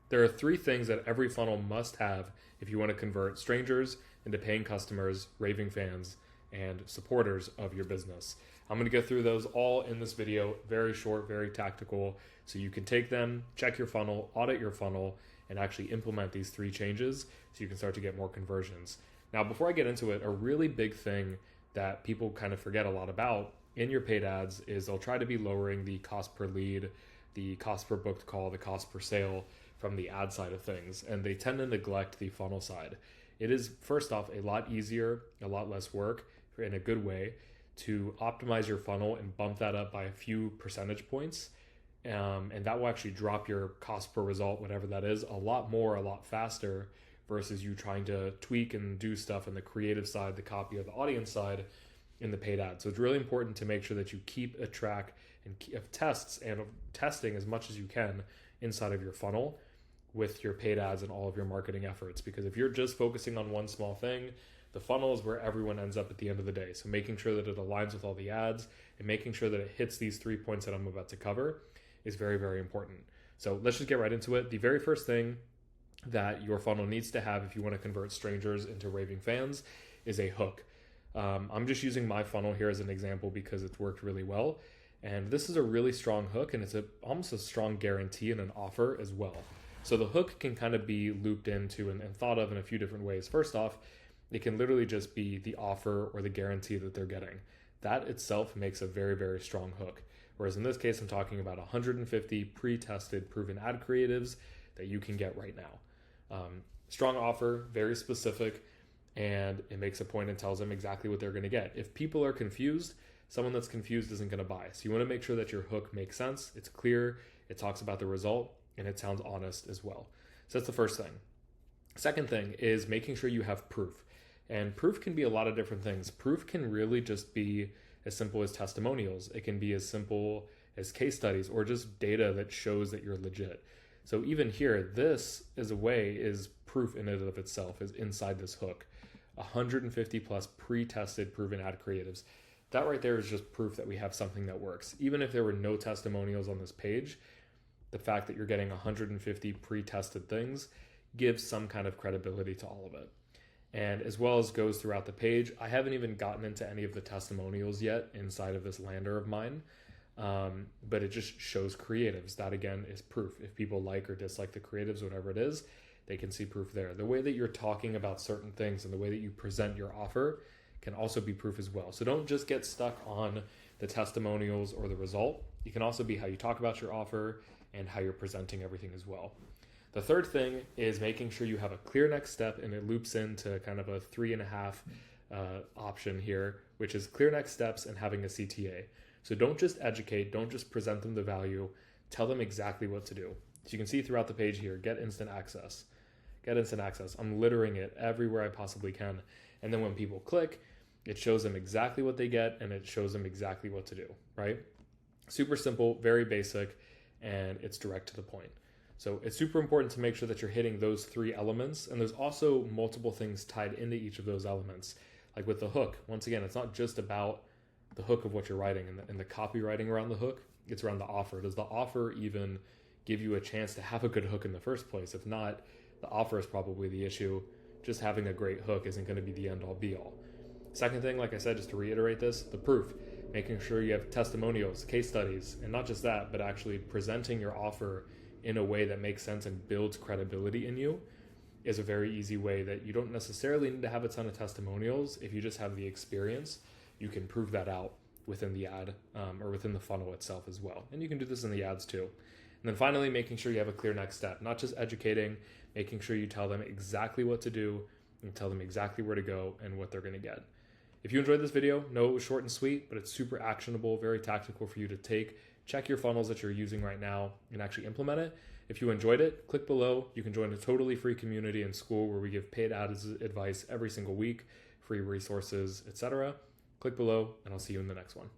There are three things that every funnel must have if you want to convert strangers into paying customers, raving fans, and supporters of your business. I'm going to go through those all in this video, very short, very tactical, so you can take them, check your funnel, audit your funnel, and actually implement these three changes so you can start to get more conversions. Now, before I get into it, a really big thing that people kind of forget a lot about in your paid ads is they'll try to be lowering the cost per lead, the cost per booked call, the cost per sale from the ad side of things, and they tend to neglect the funnel side. It is, first off, a lot easier, a lot less work in a good way to optimize your funnel and bump that up by a few percentage points. And that will actually drop your cost per result, whatever that is, a lot more, a lot faster versus you trying to tweak and do stuff in the creative side, the copy, or the audience side in the paid ad. So it's really important to make sure that you keep a track of tests and of testing as much as you can inside of your funnel with your paid ads and all of your marketing efforts. Because if you're just focusing on one small thing, the funnel is where everyone ends up at the end of the day. So making sure that it aligns with all the ads and making sure that it hits these 3 points that I'm about to cover is very, very important. So let's just get right into it. The very first thing that your funnel needs to have if you want to convert strangers into raving fans is a hook. I'm just using my funnel here as an example because it's worked really well. And this is a really strong hook, and it's almost a strong guarantee and an offer as well. So the hook can kind of be looped into and thought of in a few different ways. First off, it can literally just be the offer or the guarantee that they're getting. That itself makes a very, very strong hook. Whereas in this case, I'm talking about 150 pre-tested, proven ad creatives that you can get right now. Strong offer, very specific, and it makes a point and tells them exactly what they're going to get. If people are confused, someone that's confused isn't going to buy. So you want to make sure that your hook makes sense, it's clear, it talks about the result, and it sounds honest as well. So that's the first thing. Second thing is making sure you have proof. And proof can be a lot of different things. Proof can really just be as simple as testimonials. It can be as simple as case studies or just data that shows that you're legit. So even here, this is a way is proof in and of itself is inside this hook. 150 plus pre-tested proven ad creatives. That right there is just proof that we have something that works. Even if there were no testimonials on this page, the fact that you're getting 150 pre-tested things gives some kind of credibility to all of it. And as well as goes throughout the page, I haven't even gotten into any of the testimonials yet inside of this lander of mine, but it just shows creatives. That again is proof. If people like or dislike the creatives, whatever it is, they can see proof there. The way that you're talking about certain things and the way that you present your offer can also be proof as well. So don't just get stuck on the testimonials or the result. It can also be how you talk about your offer and how you're presenting everything as well. The third thing is making sure you have a clear next step, and it loops into kind of a 3.5 option here, which is clear next steps and having a CTA. So don't just educate, don't just present them the value, tell them exactly what to do. So you can see throughout the page here, get instant access. Get instant access. I'm littering it everywhere I possibly can. And then when people click, it shows them exactly what they get and it shows them exactly what to do, right? Super simple, very basic, and it's direct to the point. So it's super important to make sure that you're hitting those three elements. And there's also multiple things tied into each of those elements. Like with the hook, once again, it's not just about the hook of what you're writing and the copywriting around the hook. It's around the offer. Does the offer even give you a chance to have a good hook in the first place? If not, the offer is probably the issue. Just having a great hook isn't going to be the end all be all. Second thing, like I said, just to reiterate this, the proof, making sure you have testimonials, case studies, and not just that, but actually presenting your offer in a way that makes sense and builds credibility in you is a very easy way that you don't necessarily need to have a ton of testimonials. If you just have the experience, you can prove that out within the ad or within the funnel itself as well. And you can do this in the ads too. And then finally, making sure you have a clear next step, not just educating, making sure you tell them exactly what to do and tell them exactly where to go and what they're going to get. If you enjoyed this video, know it was short and sweet, but it's super actionable, very tactical for you to take. Check your funnels that you're using right now and actually implement it. If you enjoyed it, click below. You can join a totally free community and school where we give paid ads advice every single week, free resources, etc. Click below, and I'll see you in the next one.